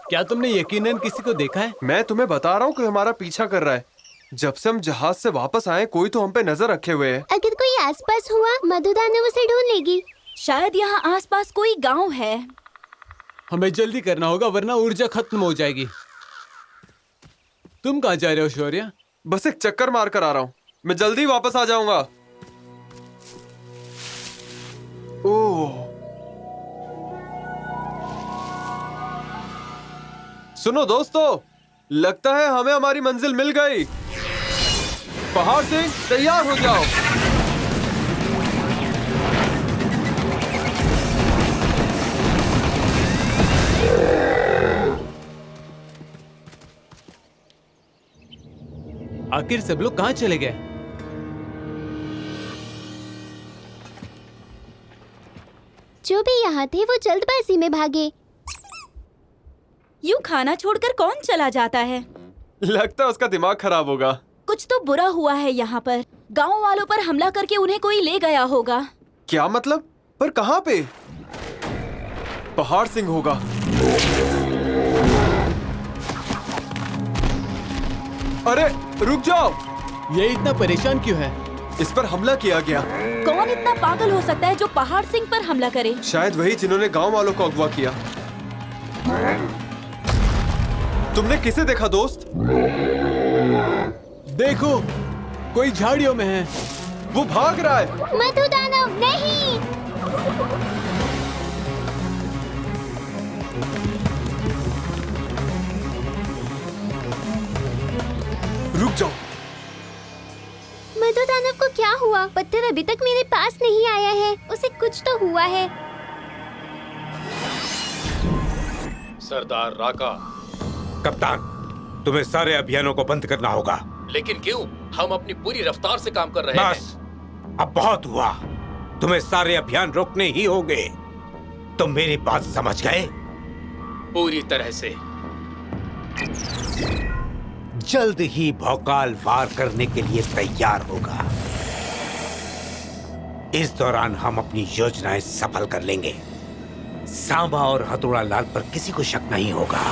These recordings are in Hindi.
क्या तुमने यकीनन किसी को देखा है? मैं तुम्हें बता रहा हूँ कि हमारा पीछा कर रहा है। जब से हम जहाज से वापस आए कोई तो हम पे नजर रखे हुए है। अगर कोई आसपास हुआ मधुदानव उसे ढूंढ लेगी। शायद यहाँ आसपास कोई गांव है। हमें जल्दी करना होगा वरना ऊर्जा खत्म हो जाएगी। तुम कहाँ जा रहे हो शौर्य? बस एक चक्कर मार कर आ रहा हूँ, मैं जल्दी वापस आ जाऊंगा। ओह, सुनो दोस्तों, लगता है हमें हमारी मंजिल मिल गई। पहाड़ सिंह तैयार हो जाओ। आखिर सब लोग कहाँ चले गए? जो भी यहाँ थे वो जल्दबाजी में भागे। यूं खाना छोड़कर कौन चला जाता है? लगता है उसका दिमाग खराब होगा। कुछ तो बुरा हुआ है यहाँ पर। गांव वालों पर हमला करके उन्हें कोई ले गया होगा। क्या मतलब? पर कहाँ पे? पहाड़ सिंह होगा। अरे रुक जाओ! ये इतना परेशान क्यों है? इस पर हमला किया गया। कौन इतना पागल हो सकता है जो पहाड़ सिंह पर हमला करे? शायद वही जिन्होंने गांव वालों को अगवा किया। तुमने किसे देखा दोस्त? देखो, कोई झाड़ियों में है। वो भाग रहा है। मधुदानव नहीं। रुक जाओ। मधुदानव को क्या हुआ? पत्थर अभी तक मेरे पास नहीं आया है। उसे कुछ तो हुआ है। सरदार राका। कप्तान, तुम्हें सारे अभियानों को बंद करना होगा। लेकिन क्यों? हम अपनी पूरी रफ्तार से काम कर रहे हैं। बस, अब बहुत हुआ। तुम्हें सारे अभियान रोकने ही होंगे। तुम मेरी बात समझ गए? पूरी तरह से। जल्द ही भौकाल वार करने के लिए तैयार होगा। इस दौरान हम अपनी योजनाएं सफल कर लेंगे। सांबा और हथौड़ा लाल पर किसी को शक नहीं होगा।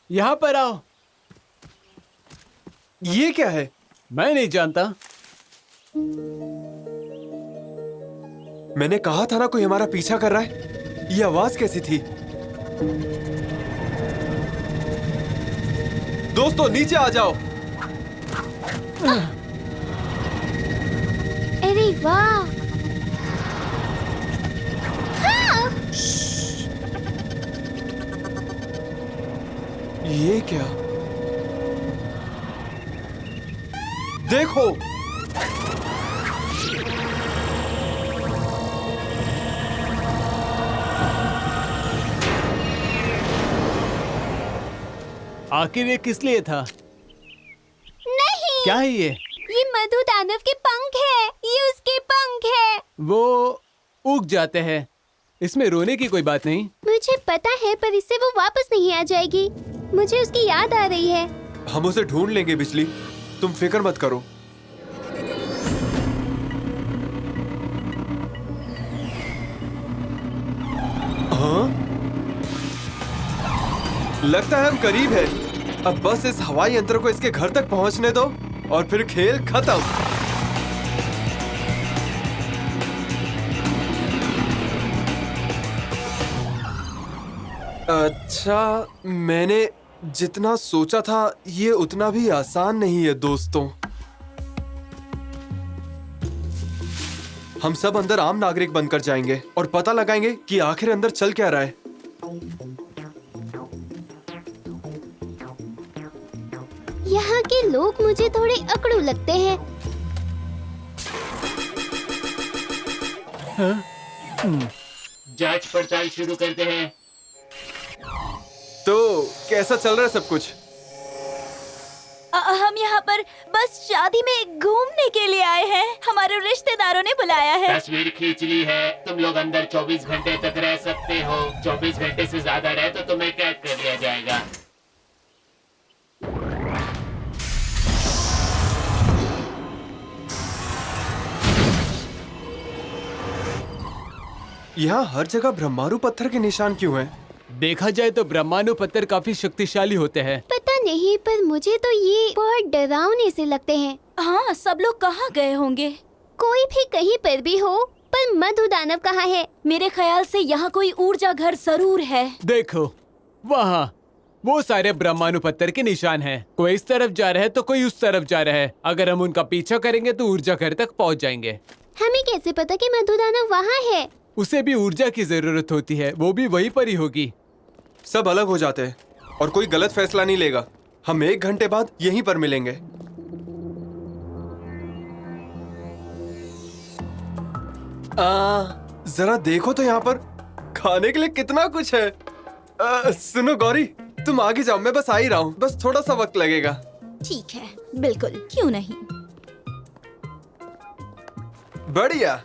यहाँ पर आओ। ये क्या है? मैं नहीं जानता। मैंने कहा था ना कोई हमारा पीछा कर रहा है। ये आवाज कैसी थी? दोस्तों नीचे आ जाओ। अरे वाह! हाँ! ये क्या? देखो, आखिर ये किस लिए था? नहीं! क्या है ये? ये मधुदानव के पंख है। ये उसके पंख है। वो उग जाते हैं। इसमें रोने की कोई बात नहीं। मुझे पता है, पर इससे वो वापस नहीं आ जाएगी। मुझे उसकी याद आ रही है। हम उसे ढूंढ लेंगे बिजली, तुम फिक्र मत करो। हाँ? लगता है हम करीब है। अब बस इस हवाई यंत्र को इसके घर तक पहुंचने दो और फिर खेल खत्म। अच्छा, मैंने जितना सोचा था ये उतना भी आसान नहीं है दोस्तों। हम सब अंदर आम नागरिक बनकर जाएंगे और पता लगाएंगे कि आखिर अंदर चल क्या रहा है। यहाँ के लोग मुझे थोड़े अकड़ू लगते हैं। जांच पड़ताल शुरू करते हैं। तो कैसा चल रहा है सब कुछ? हम यहाँ पर बस शादी में घूमने के लिए आए हैं। हमारे रिश्तेदारों ने बुलाया है। तस्वीर खींच ली है। तुम लोग अंदर 24 घंटे तक रह सकते हो। 24 घंटे से ज्यादा रहे तो तुम्हें कैद कर लिया जाएगा। यहाँ हर जगह ब्रह्मारू पत्थर के निशान क्यों हैं? देखा जाए तो ब्रह्मांडु पत्थर काफी शक्तिशाली होते हैं। पता नहीं, पर मुझे तो ये बहुत डरावने से लगते हैं। हाँ, सब लोग कहाँ गए होंगे? कोई भी कहीं पर भी हो, पर मधु दानव कहाँ है? मेरे ख्याल से यहाँ कोई ऊर्जा घर जरूर है। देखो वहाँ वो सारे ब्रह्मांडु पत्थर के निशान हैं। कोई इस तरफ जा रहा है तो कोई उस तरफ जा रहा है। अगर हम उनका पीछा करेंगे तो ऊर्जा घर तक पहुँच जाएंगे। हमें कैसे पता कि मधु दानव वहाँ है? उसे भी ऊर्जा की जरूरत होती है, वो भी वहीं पर ही होगी। सब अलग हो जाते हैं और कोई गलत फैसला नहीं लेगा। हम 1 घंटे बाद यहीं पर मिलेंगे। जरा देखो तो यहाँ पर खाने के लिए कितना कुछ है। सुनो गौरी, तुम आगे जाओ, मैं बस आ ही रहा हूँ। बस थोड़ा सा वक्त लगेगा। ठीक है, बिल्कुल, क्यों नहीं। बढ़िया।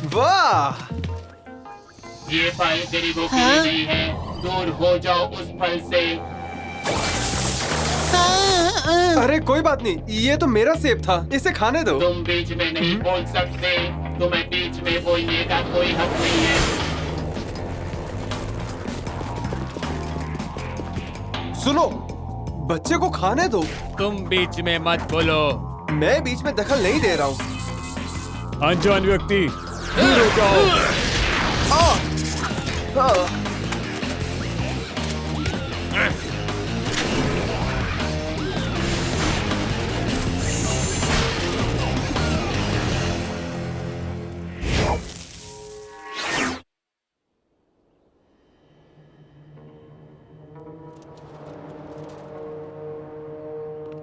वाह, ये फल गरीबों के लिए नहीं है। दूर हो जाओ उस फल से। अरे कोई बात नहीं, ये तो मेरा सेब था, इसे खाने दो। तुम बीच में नहीं बोल सकते। तुम्हें बीच में बोलने का कोई हक नहीं है। सुनो, बच्चे को खाने दो। तुम बीच में मत बोलो। मैं बीच में दखल नहीं दे रहा हूँ। अनजान व्यक्ति दूर हो जाओ।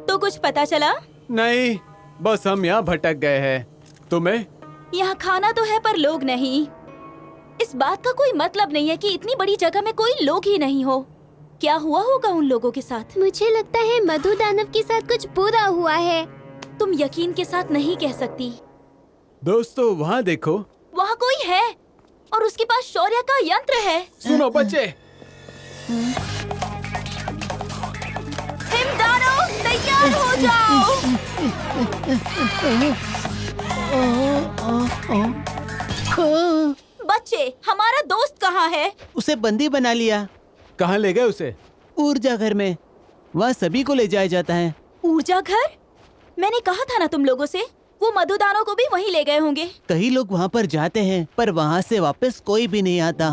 तो कुछ पता चला? नहीं, बस हम यहाँ भटक गए हैं। तुम्हें? यहाँ खाना तो है पर लोग नहीं। इस बात का कोई मतलब नहीं है कि इतनी बड़ी जगह में कोई लोग ही नहीं हो। क्या हुआ होगा उन लोगों के साथ? मुझे लगता है मधु दानव के साथ कुछ बुरा हुआ है। तुम यकीन के साथ नहीं कह सकती। दोस्तों वहाँ देखो। वहाँ कोई है और उसके पास शौर्य का यंत्र है। सुनो बच्चे, हिमदारो, तैयार हो जाओ। बच्चे, हमारा दोस्त कहाँ है? उसे बंदी बना लिया। कहाँ ले गए उसे? ऊर्जा घर में। वहाँ सभी को ले जाया जाता है। ऊर्जा घर? मैंने कहा था ना तुम लोगों से, वो मधुदानों को भी वहीं ले गए होंगे। कई लोग वहाँ पर जाते हैं पर वहाँ से वापस कोई भी नहीं आता।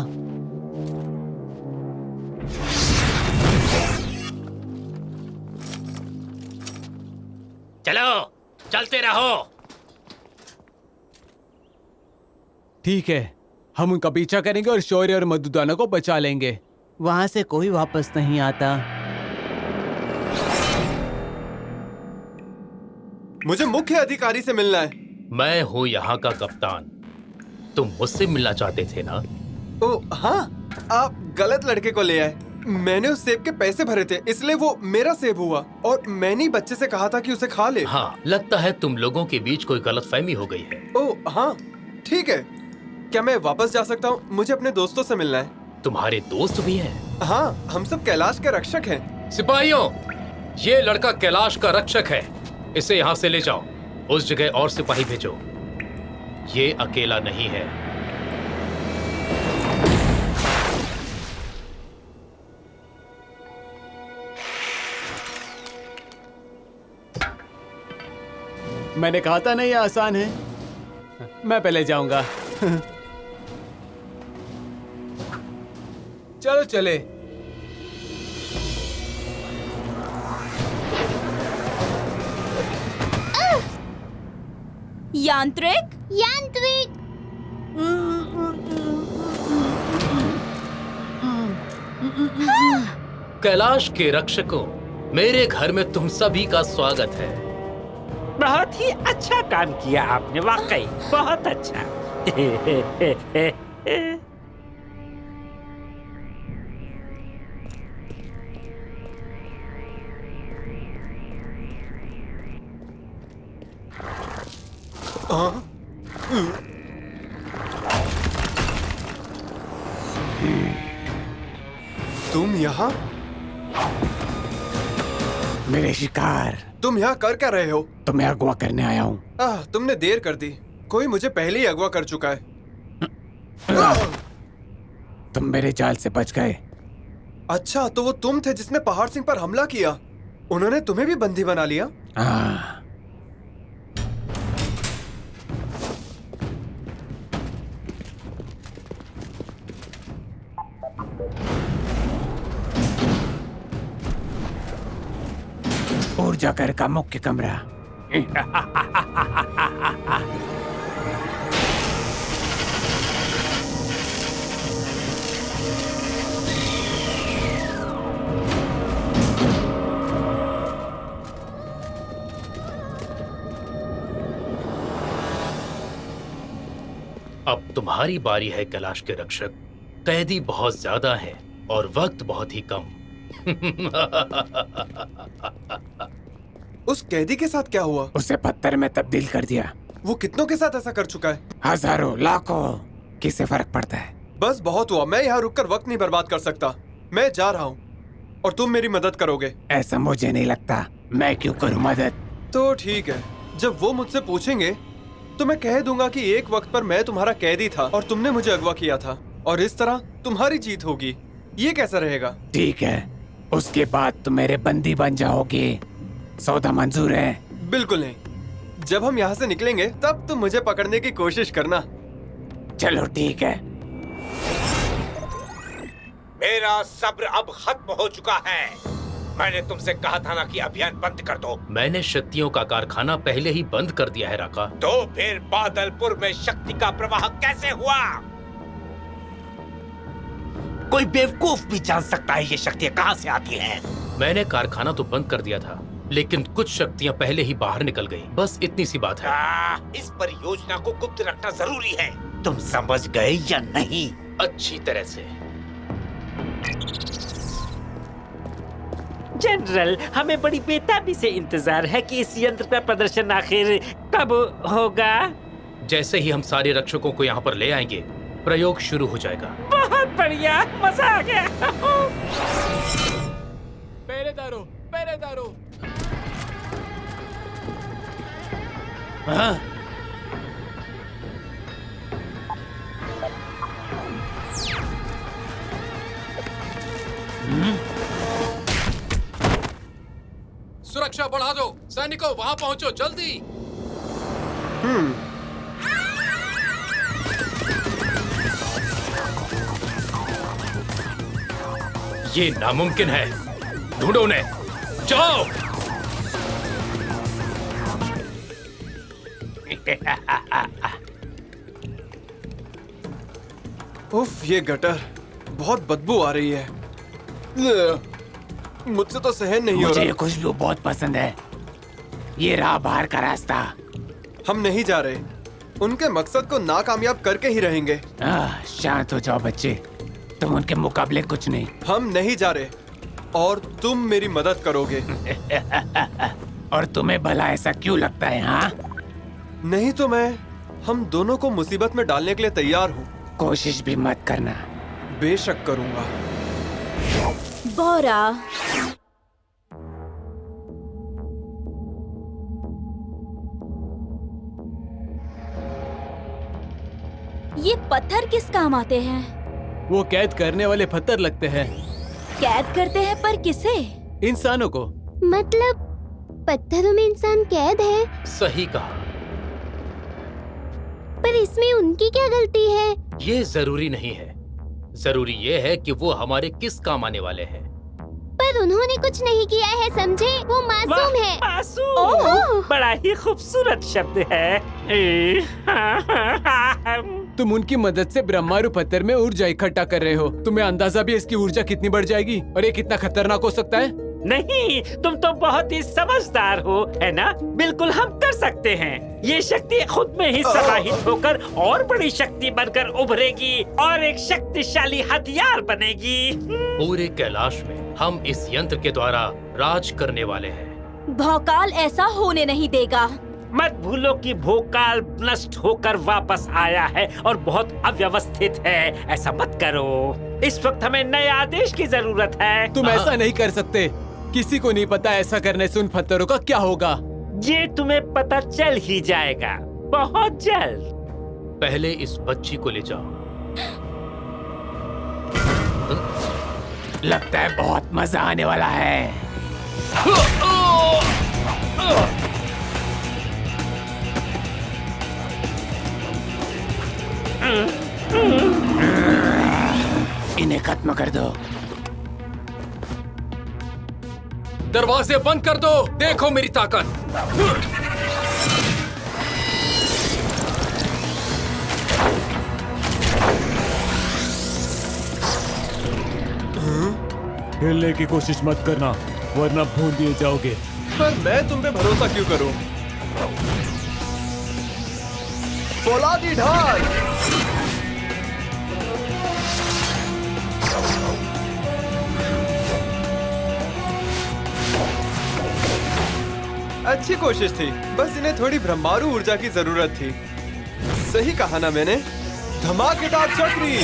चलो, चलते रहो। ठीक है, हम उनका पीछा करेंगे और शौर्य और मधुदाना को बचा लेंगे। वहाँ से कोई वापस नहीं आता। मुझे मुख्य अधिकारी से मिलना है। मैं हूँ यहाँ का कप्तान। तुम मुझसे मिलना चाहते थे ना? ओ हाँ, आप गलत लड़के को ले आए। मैंने उस सेब के पैसे भरे थे, इसलिए वो मेरा सेब हुआ और मैंने ही बच्चे से कहा था कि उसे खा ले। हाँ, लगता है तुम लोगों के बीच कोई गलतफहमी हो गई है। ओ हाँ, ठीक है। क्या मैं वापस जा सकता हूँ? मुझे अपने दोस्तों से मिलना है। तुम्हारे दोस्त भी हैं? हाँ, हम सब कैलाश के रक्षक हैं। सिपाहियों, ये लड़का कैलाश का रक्षक है। इसे यहाँ से ले जाओ। उस जगह और सिपाही भेजो। ये अकेला नहीं है। मैंने कहा था ना ये आसान है। मैं पहले जाऊंगा। चलो चले। यांत्रिक? यांत्रिक! कैलाश के रक्षकों, मेरे घर में तुम सभी का स्वागत है। बहुत ही अच्छा काम किया आपने, वाकई बहुत अच्छा। तुम यहाँ? मेरे शिकार, तुम यहाँ कर क्या रहे हो? तुम्हें अगवा करने आया हूँ। तुमने देर कर दी। कोई मुझे पहले ही अगवा कर चुका है। तुम मेरे जाल से बच गए। अच्छा, तो वो तुम थे जिसने पहाड़ सिंह पर हमला किया। उन्होंने तुम्हें भी बंदी बना लिया। हाँ। ऊर्जा घर का मुख्य कमरा। अब तुम्हारी बारी है कैलाश के रक्षक। कैदी बहुत ज्यादा है और वक्त बहुत ही कम। उस कैदी के साथ क्या हुआ? उसे पत्थर में तब्दील कर दिया। वो कितनों के साथ ऐसा कर चुका है? हजारों, लाखों, किससे फर्क पड़ता है? बस बहुत हुआ। मैं यहाँ रुककर वक्त नहीं बर्बाद कर सकता। मैं जा रहा हूँ और तुम मेरी मदद करोगे। ऐसा मुझे नहीं लगता। मैं क्यों करूँ मदद? तो ठीक है, जब वो मुझसे पूछेंगे तो मैं कह दूंगा कि एक वक्त पर मैं तुम्हारा कैदी था और तुमने मुझे अगवा किया था, और इस तरह तुम्हारी जीत होगी। ये कैसा रहेगा? ठीक है, उसके बाद तुम मेरे बंदी बन जाओगे। सौदा मंजूर है? बिल्कुल नहीं। जब हम यहाँ से निकलेंगे तब तुम मुझे पकड़ने की कोशिश करना। चलो ठीक है। मेरा सब्र अब खत्म हो चुका है। मैंने तुमसे कहा था ना कि अभियान बंद कर दो। मैंने शक्तियों का कारखाना पहले ही बंद कर दिया है राका। तो फिर बादलपुर में शक्ति का प्रवाह कैसे हुआ? कोई बेवकूफ भी जान सकता है ये शक्तियाँ कहाँ से आती हैं। मैंने कारखाना तो बंद कर दिया था, लेकिन कुछ शक्तियाँ पहले ही बाहर निकल गई। बस इतनी सी बात है। इस परियोजना को गुप्त रखना जरूरी है। तुम समझ गए या नहीं? अच्छी तरह से। जनरल, हमें बड़ी बेताबी से इंतजार है कि इस यंत्र का प्रदर्शन आखिर कब होगा। जैसे ही हम सारे रक्षकों को यहाँ पर ले आएंगे, प्रयोग शुरू हो जाएगा। बहुत बढ़िया, मजा आ गया। पहरेदारों, पहरेदारों। हाँ? सुरक्षा बढ़ा दो। सैनिकों, वहां पहुंचो जल्दी। ये नामुमकिन है। ढूंढो उन्हें। जाओ। उफ, ये गटर बहुत बदबू आ रही है। मुझसे तो सहन नहीं हो मुझे ये रहा। खुशबू बहुत पसंद है। ये रहा बाहर का रास्ता। हम नहीं जा रहे। उनके मकसद को नाकामयाब करके ही रहेंगे। शांत हो जाओ बच्चे, तुम उनके मुकाबले कुछ नहीं। हम नहीं जा रहे और तुम मेरी मदद करोगे। और तुम्हें भला ऐसा क्यों लगता है? हाँ, नहीं तो मैं हम दोनों को मुसीबत में डालने के लिए तैयार हूँ। कोशिश भी मत करना। बेशक करूँगा। बोरा, ये पत्थर किस काम आते हैं? वो कैद करने वाले पत्थर लगते हैं। कैद करते हैं, पर किसे? इंसानों को। मतलब पत्थरों में इंसान कैद है, सही कहा। पर इसमें उनकी क्या गलती है? ये जरूरी नहीं है। जरूरी ये है कि वो हमारे किस काम आने वाले हैं। पर उन्होंने कुछ नहीं किया है, समझे? वो मासूम है। मासूम, ओह! बड़ा ही खूबसूरत शब्द है। तुम उनकी मदद से ब्रह्मारू पत्थर में ऊर्जा इकट्ठा कर रहे हो। तुम्हें अंदाजा भी है इसकी ऊर्जा कितनी बढ़ जाएगी और ये कितना खतरनाक हो सकता है? नहीं, तुम तो बहुत ही समझदार हो, है ना? बिल्कुल हम कर सकते हैं। ये शक्ति खुद में ही समाहित होकर और बड़ी शक्ति बनकर उभरेगी और एक शक्तिशाली हथियार बनेगी। पूरे कैलाश में हम इस यंत्र के द्वारा राज करने वाले हैं। भौकाल ऐसा होने नहीं देगा। मत भूलो कि भोकाल नष्ट होकर वापस आया है और बहुत अव्यवस्थित है। ऐसा मत करो। इस वक्त हमें नए आदेश की जरूरत है। तुम ऐसा नहीं कर सकते। किसी को नहीं पता ऐसा करने से उन पत्थरों का क्या होगा। ये तुम्हें पता चल ही जाएगा बहुत जल्द। पहले इस बच्ची को ले जाओ। लगता है बहुत मजा आने वाला है। इन्हें खत्म कर दो। दरवाजे बंद कर दो, देखो मेरी ताकत। हिलने की कोशिश मत करना वरना भून दिए जाओगे। पर मैं तुम पे भरोसा क्यों करूं? फौलादी ढाल। अच्छी कोशिश थी, बस इन्हें थोड़ी ब्रह्मांडू ऊर्जा की जरूरत थी। सही कहा ना मैंने? धमाकेदार चक्री।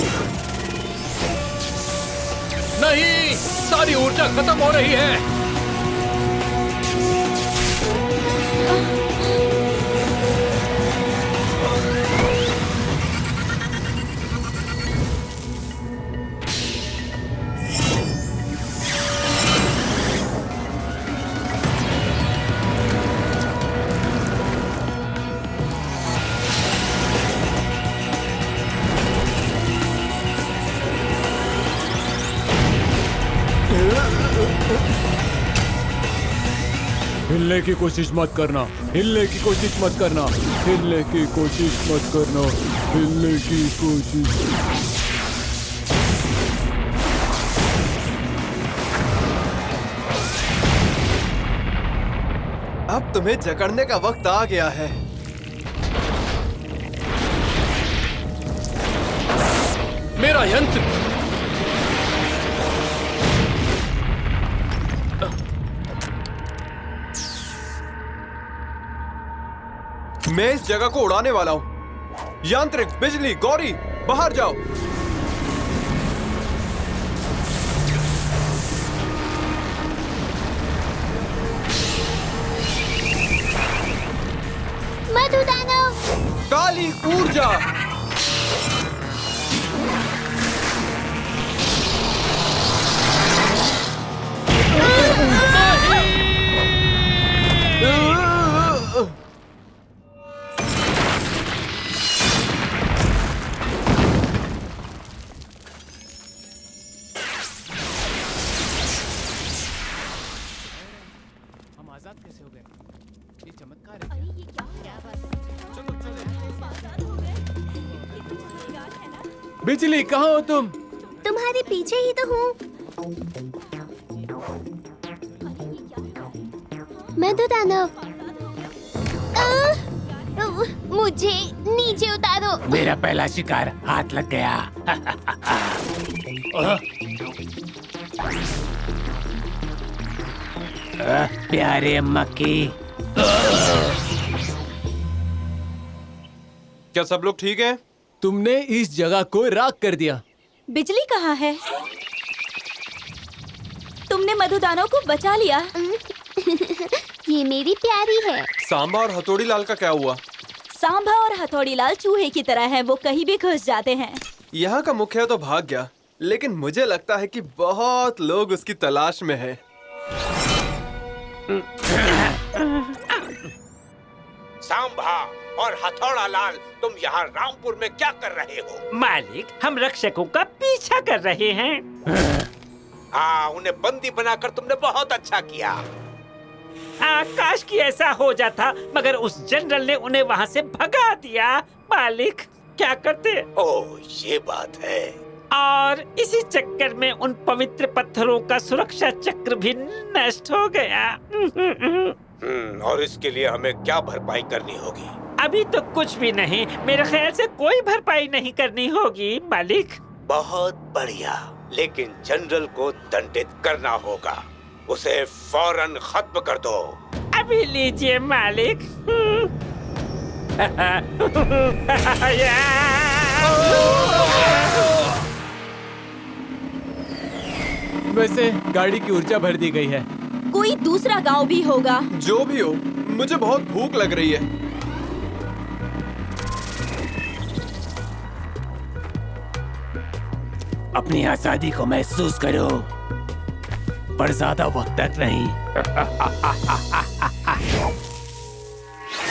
नहीं, सारी ऊर्जा खत्म हो रही है। हिलने की कोशिश मत करना, हिलने की कोशिश मत करना, हिलने की कोशिश मत करना, हिलने की कोशिश। अब तुम्हें जकड़ने का वक्त आ गया है। मेरा यंत्र। मैं इस जगह को उड़ाने वाला हूँ। यांत्रिक, बिजली, गौरी, बाहर जाओ। मधु दानव। काली ऊर्जा। हम आजाद कैसे हो गए? ये चमत्कार है। अरे ये क्या हो रहा है? आजाद हो गए। ये कुछ रोजगार है ना? बिजली कहाँ हो तुम? तुम्हारे पीछे ही तो हूँ। मधु दानव। मुझे नीचे उतारो। मेरा पहला शिकार हाथ लग गया। प्यारे अम्मा की। क्या सब लोग ठीक हैं? तुमने इस जगह को राख कर दिया। बिजली कहाँ है? तुमने मधु दानव को बचा लिया। ये मेरी प्यारी है। सांबा और हथौड़ी लाल का क्या हुआ? सांभा और हथौड़ी लाल चूहे की तरह हैं, वो कहीं भी घुस जाते हैं। यहाँ का मुखिया तो भाग गया, लेकिन मुझे लगता है कि बहुत लोग उसकी तलाश में हैं। सांभा और हथौड़ा लाल, तुम यहाँ रामपुर में क्या कर रहे हो? मालिक, हम रक्षकों का पीछा कर रहे हैं। हाँ, उन्हें बंदी बनाकर तुमने बहुत अच्छा किया। काश कि ऐसा हो जाता, मगर उस जनरल ने उन्हें वहाँ से भगा दिया। मालिक, क्या करते? ओह, ये बात है। और इसी चक्कर में उन पवित्र पत्थरों का सुरक्षा चक्र भी नष्ट हो गया। और इसके लिए हमें क्या भरपाई करनी होगी? अभी तो कुछ भी नहीं, मेरे ख्याल से कोई भरपाई नहीं करनी होगी मालिक। बहुत बढ़िया, लेकिन जनरल को दंडित करना होगा। उसे फौरन खत्म कर दो। अभी लीजिए मालिक। वैसे गाड़ी की ऊर्जा भर दी गई है। कोई दूसरा गांव भी होगा। जो भी हो, मुझे बहुत भूख लग रही है। अपनी आजादी को महसूस करो, पर ज्यादा वक्त तक नहीं।